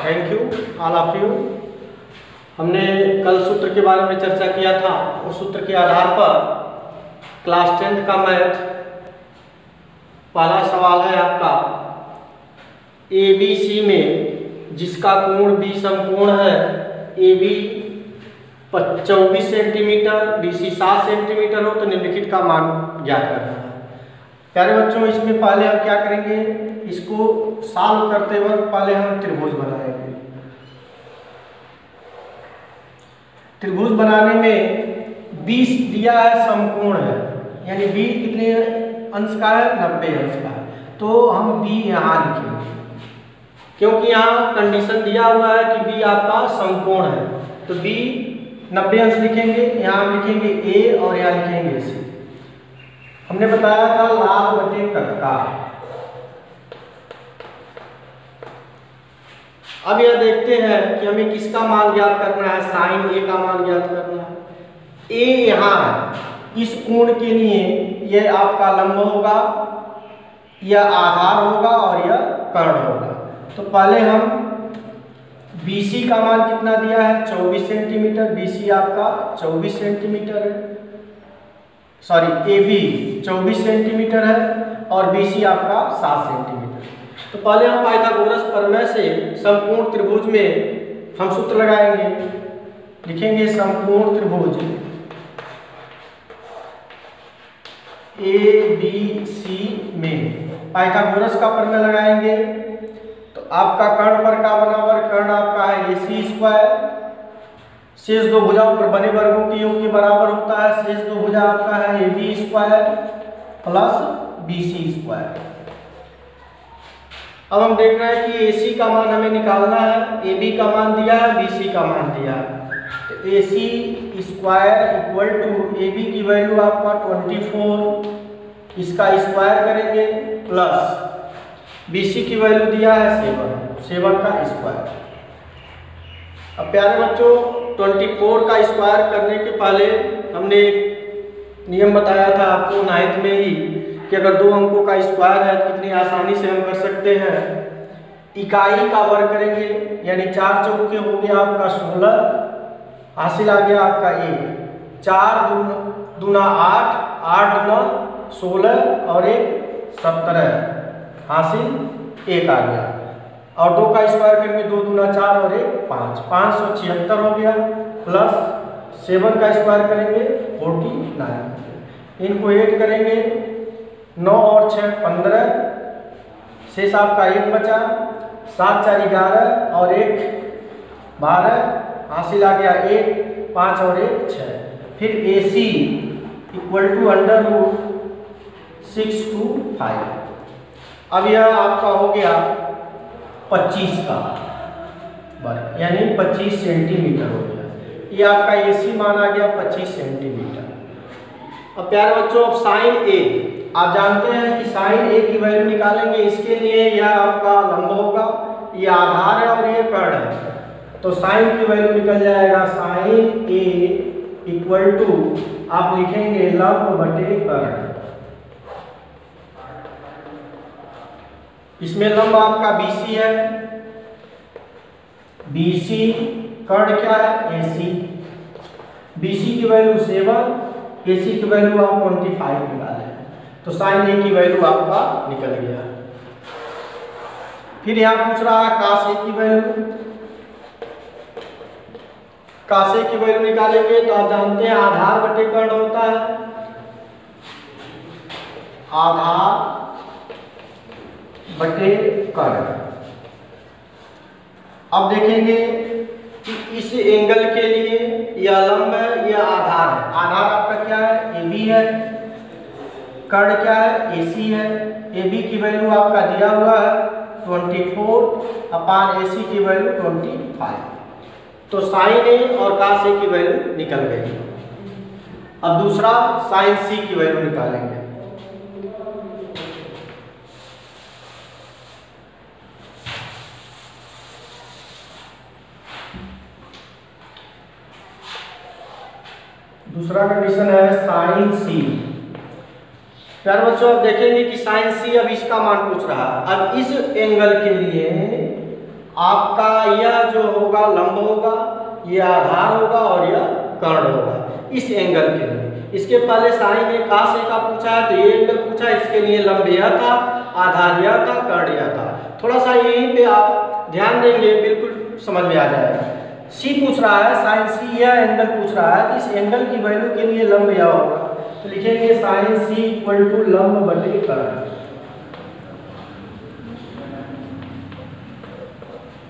Thank you all of you. हमने कल सूत्र के बारे में चर्चा किया था। उस सूत्र के आधार पर क्लास 10th का मैथ पहला सवाल है आपका, ABC में जिसका कोण B समकोण है, AB 24 सेंटीमीटर, BC 7 सेंटीमीटर हो तो निम्नलिखित का मान ज्ञात करना है। प्यारे बच्चों, इसमें पहले हम क्या करेंगे, इसको सॉल्व करते वक्त पहले हम त्रिभुज बनाएंगे। त्रिभुज बनाने में 20 दिया है, समकोण है, यानी B कितने अंश का है, 90 अंश का है। तो हम B यहाँ लिखेंगे क्योंकि यहाँ कंडीशन दिया हुआ है कि B आपका समकोण है, तो B 90 अंश लिखेंगे। यहाँ हम लिखेंगे A और यहाँ लिखेंगे C। हमने बताया था लाभ बटे कटका। अब यह देखते हैं कि हमें किसका मान ज्ञात करना है, साइन A का मान ज्ञात करना है। A यहाँ है, इस कोण के लिए यह आपका लंब होगा, यह आधार होगा और यह कर्ण होगा। तो पहले हम BC का मान कितना दिया है, 24 सेंटीमीटर। BC आपका 24 सेंटीमीटर है, सॉरी AB 24 सेंटीमीटर है और BC आपका 7 सेंटीमीटर। तो पहले हम पाइथागोरस प्रमेय से समकोण त्रिभुज में हम सूत्र लगाएंगे। लिखेंगे समकोण त्रिभुज ABC में पाइथागोरस का प्रमेय लगाएंगे। तो आपका कर्ण पर का बराबर, कर्ण आपका है AC स्क्वायर, शेष दो भुजाओं पर बने वर्गों के योग के बराबर होता है। शेष दो भुजा आपका है AB square plus BC square. अब हम देख रहे हैं कि AC का मान हमें निकालना है, AB का मान दिया है, BC का मान दिया है। तो AC square equal to AB की वैल्यू आपका 24, इसका स्क्वायर करेंगे प्लस BC की वैल्यू दिया है 7 का स्क्वायर। अब प्यारे बच्चों, 24 का स्क्वायर करने के पहले हमने एक नियम बताया था आपको 9th में ही कि अगर दो अंकों का स्क्वायर है तो कितनी आसानी से हम कर सकते हैं, इकाई का वर्ग करेंगे, यानी 4 चौके हो गया आपका 16, हासिल आ गया आपका 1, 4 दूना 8, 8 दूना 16 और 1 17, हासिल 1 आ गया। और 2 का स्क्वायर करेंगे, 2 दूना 4 और 1 5, 576 हो गया, प्लस 7 का स्क्वायर करेंगे 49, इनको ऐड करेंगे 9 और 6 15, शेष आपका 1 बचा, 7 4 11 और 1 12, हासिल आ गया 1, 5 और 1 6। फिर AC equal to under root 625। अब यह आपका हो गया 25 का वर्ग, यानी 25 सेंटीमीटर हो गया। ये आपका AC मान आ गया 25 सेंटीमीटर। अब प्यारे बच्चों, अब साइन A, आप जानते हैं कि साइन A की वैल्यू निकालेंगे। इसके लिए यह आपका लंब होगा, ये आधार है और ये कर्ण है। तो साइन की वैल्यू निकल जाएगा, साइन A इक्वल टू आप लिखेंगे लंब बटे कर्ण। इसमें लंब आपका BC है, BC कर्ण क्या है AC। BC की वैल्यू 7, AC की वैल्यू आप 25 निकालें, तो साइन A की वैल्यू आपका निकल गया। फिर यहाँ पूछ रहा है cos A की वैल्यू। cos A की वैल्यू निकालेंगे तो आप जानते हैं आधार बटे कर्ण होता है, आधार बटे कर्ण। अब देखेंगे कि इस एंगल के लिए यह लंब है, यह आधार है। आधार आपका क्या है, AB है, कर्ण क्या है AC है। AB की वैल्यू आपका दिया हुआ है 24 अपान AC की वैल्यू 25। तो साइन A और cos A की वैल्यू निकल गई। अब दूसरा साइन C की वैल्यू निकालेंगे। दूसरा कंडीशन है साइन C। प्यारे बच्चों, अब देखेंगे कि साइन C अब इसका मान पूछ रहा है। अब इस एंगल के लिए आपका यह जो होगा लंब होगा, यह आधार होगा और यह कर्ण होगा इस एंगल के लिए। इसके पहले साइन ए cos ए का पूछा है, तो ये एंगल पूछा, इसके लिए लंब यह था, आधार यह था, कर्ण यह था। थोड़ा सा यहीं पे आप ध्यान देंगे, बिल्कुल समझ में आ जाएगा। सी पूछ रहा है, साइन सी यह एंगल पूछ रहा है, तो इस एंगल की वैल्यू के लिए लंब यह होगा, तो लिखेंगे साइन सी इक्वल टू लंब बटे कर्ण।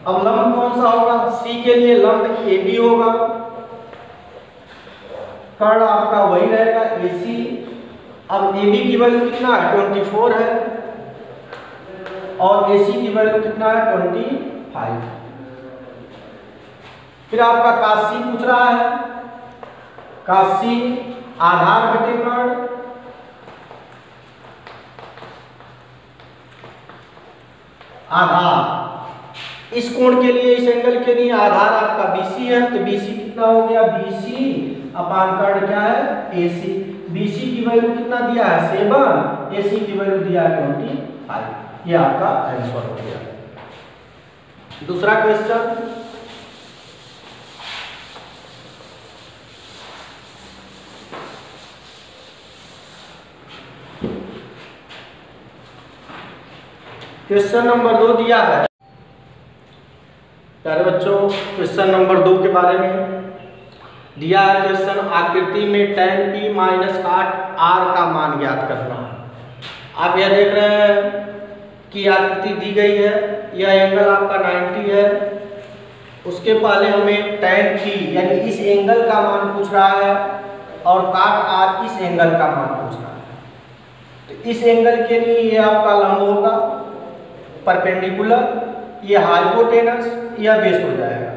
अब लंब कौन सा होगा, सी के लिए लंब ए बी होगा, कर्ण आपका वही रहेगा ए सी। अब ए बी की वैल्यू कितना है 24 है और ए सी की वैल्यू कितना है 25। फिर आपका काशी पूछ रहा है, काशी आधार बटे कर्ण, आधार इस कोण के लिए, इस एंगल के लिए आधार आपका BC है, तो BC कितना हो गया, BC अपान कर्ण क्या है AC। BC की वैल्यू कितना दिया है 7, AC की वैल्यू दिया है 25। ये आपका आंसर हो गया। दूसरा क्वेश्चन, क्वेश्चन नंबर 2 दिया है। प्यारे बच्चों, क्वेश्चन नंबर 2 के बारे में दिया है क्वेश्चन, आकृति में tan p minus cot r का मान ज्ञात करना। आप यह देख रहे हैं कि आकृति दी गई है, यह एंगल आपका 90 है, उसके पहले हमें tan p यानी इस एंगल का मान पूछ रहा है और cot r इस एंगल का मान पूछ रहा है। तो इस एंगल के लिए ये आपका लंब होगा परपेंडिकुलर, ये हाइपोटेनस, यह बेस हो जाएगा।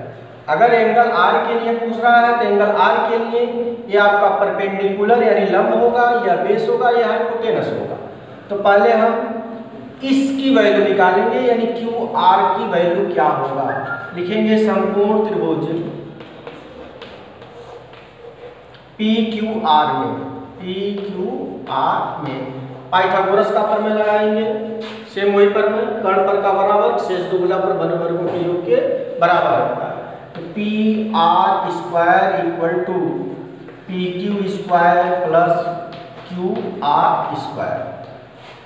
अगर एंगल R के लिए पूछ रहा है तो एंगल R के लिए ये आपका परपेंडिकुलर यानी लंब होगा, या बेस होगा, या हाइपोटेनस होगा। तो पहले हम इसकी वैल्यू निकालेंगे, यानी QR की वैल्यू क्या होगा। लिखेंगे समकोण त्रिभुज PQR में पाइथागोरस का प्रमेय लगाएंगे, सेम वही प्रमेय, कर्ण पर का बराबर शेष दो भुजा पर बने वर्गों के योग के बराबर होगा। तो PR square equal to PQ square plus QR square.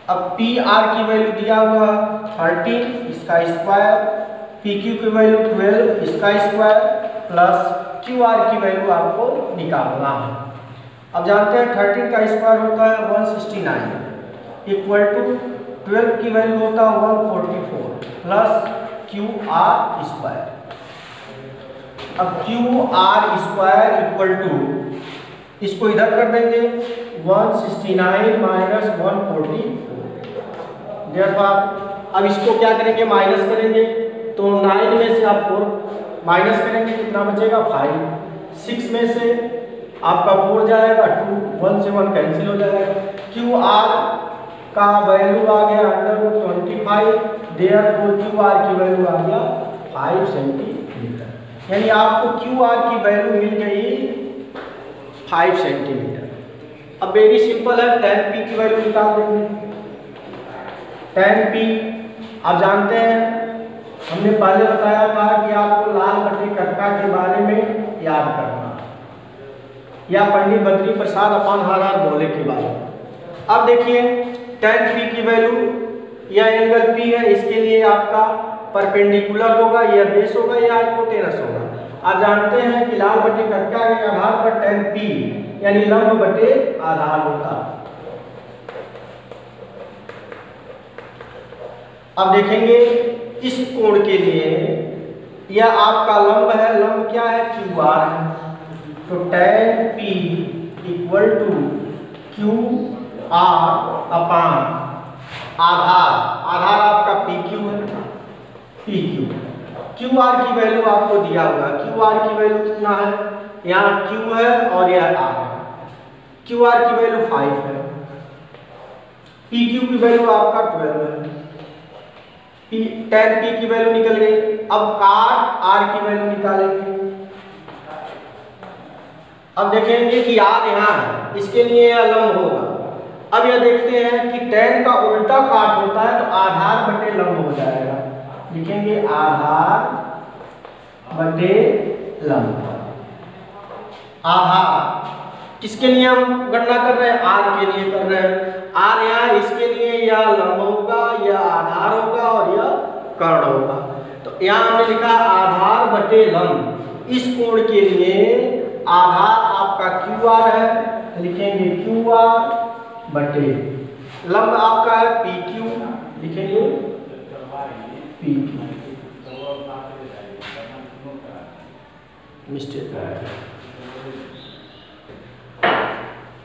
अब PR की वैल्यू दिया हुआ 13, इसका स्क्वायर, PQ की वैल्यू 12, इसका स्क्वायर, प्लस QR की वैल्यू आपको निकालना है। अब जानते हैं 13 का स्क्वायर होता है 169 इक्वल टू 12 की वैल्यू होता है 144 प्लस QR स्क्वायर। अब QR स्क्वायर इक्वल टू, इसको इधर कर देंगे 169 माइनस 144। अब इसको क्या करेंगे, माइनस करेंगे, तो 9 में से आप 4 माइनस करेंगे, कितना बचेगा 5। 6 में से आपका 4 जाएगा 2, 1 से 1 कैंसिल हो जाएगा। QR का वैल्यू आ गया √25, देयरफॉर QR की वैल्यू आ गया 5 सेंटीमीटर, यानी आपको QR की वैल्यू मिल गई 5 सेंटीमीटर। अब वेरी सिंपल है, tan p की वैल्यू निकाल देंगे। tan p आप जानते हैं, हमने पहले बताया था कि आपको लाल बटे कक्का के बारे में याद करना, या पंडित बद्री प्रसाद अपान हार बोले के बारे में। अब देखिए tan p की वैल्यू, यह एंगल p है, इसके लिए आपका परपेंडिकुलर होगा, यह बेस होगा, यह हाइपोटेनस होगा। आप जानते हैं कि लाल बटे कक्का के आधार पर tan p यानी लंब बटे आधार होता। अब देखेंगे इस कोण के लिए, यह आपका लंब है, लंब क्या है QR है, तो tan p equal to QR upon आधार, आधार आपका PQ है, PQ। QR की वैल्यू आपको दिया होगा, QR की वैल्यू कितना है, यहाँ Q है और यह R है, QR की वैल्यू 5 है, PQ की वैल्यू आपका 12 है, tan p की वैल्यू निकल गई। अब cot R की वैल्यू निकालेंगे। अब देखेंगे कि R यहाँ है, इसके लिए यह लंब होगा। अब यह देखते हैं कि tan का उल्टा काट होता है तो आधार बटे लंब हो जाएगा, लिखेंगे आधार बटे लंब। आधार किसके लिए हम गणना कर रहे हैं? आर के लिए कर रहे हैं। आर यहाँ इसके लिए या लंब होगा या आधार होगा और यह कर्ण होगा। तो यहाँ हमने लिखा आधार बटे लंब। इस कोण के लिए आधार आपका क्यू आर है, लिखेंगे क्यू आर बटे लंब आपका है पी क्यू, लिखेंगे पी क्यू। मिस्टेक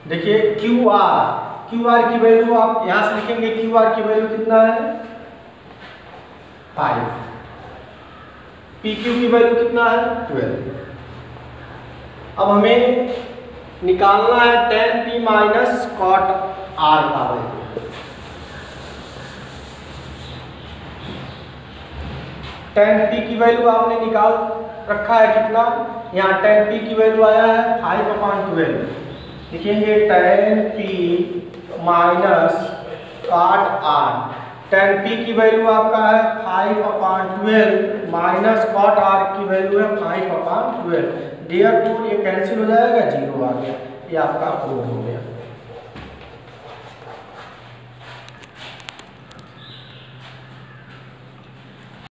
देखिए क्यू आर की वैल्यू आप यहां से लिखेंगे। क्यू आर की वैल्यू कितना है? 5। पी क्यू की वैल्यू कितना है? 12। अब हमें निकालना है tan p minus cot r का वैल्यू। tan p की वैल्यू आपने निकाल रखा है कितना? यहाँ tan p की वैल्यू आया है 5/12। लिखेंगे tan p minus cot r। tan p की वैल्यू आपका है 5/12 माइनस cot r की वैल्यू है 5/12। देयरफॉर ये कैंसिल हो जाएगा, 0 आ गया। ये आपका कोड हो गया।